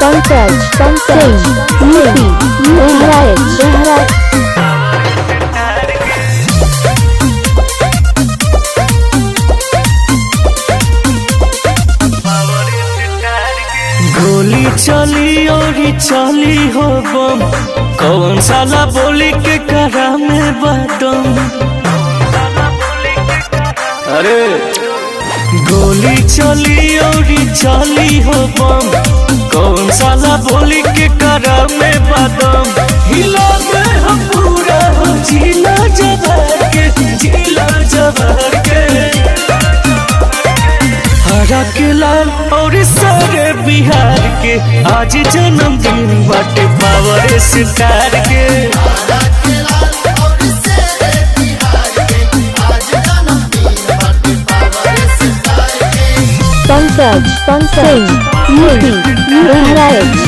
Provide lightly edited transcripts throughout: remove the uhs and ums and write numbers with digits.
Pankaj Singh UP Bahraich. गोली चली और चली हो बम, कौन साला बोली के करा में बदम। अरे गोली चली और चली हो बम, कौन साला बोली के करा में बदम। हिला गए हम पूरा हो जिला जवार के, जिला जवार के। हरा के लाल और सारे बिहार के आज जन्मदिन बाटे पावर स्टार के। पंकज सिंह यूपी बहराइच।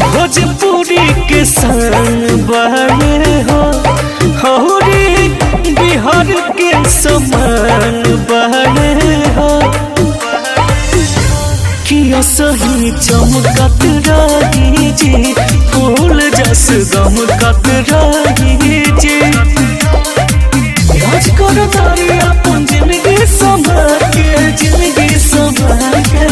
भोजपुरी के संग बने हो, हौरी बिहार के समान बने हो। किया सही चमकत रही जी, फूल जस गमकत रही जी। राज करो तारी अपन जिंदगी संभाल के, जिंदगी संभाल के।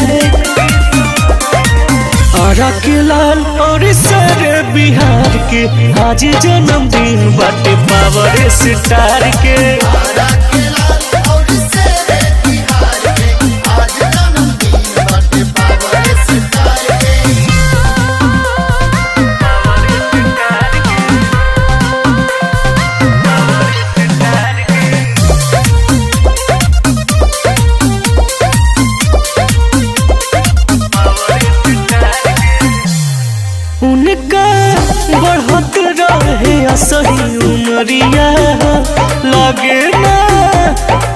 हरा के लाल और सारे बिहार के आज जन्मदिन बाटे पावर स्टार के। उनका बढ़त रहे असही उमरिया, लगे ना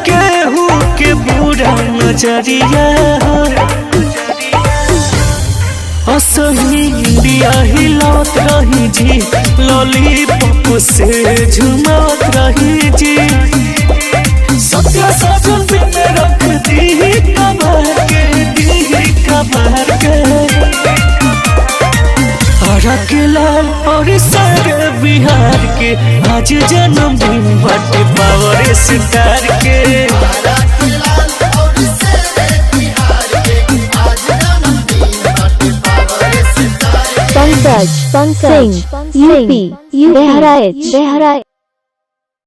केहू के बुरा नजरिया। असही इंडिया हिलात रही जी, लॉलीपॉप से झुमात रही जी। सत्या साजन बिन रख दी कबार के, दी कबार के। हरा के लाल और सारे बिहार के आज जन्मदिन बाटे पावर स्टार के। पंकज सिंह यूपी बहराइच।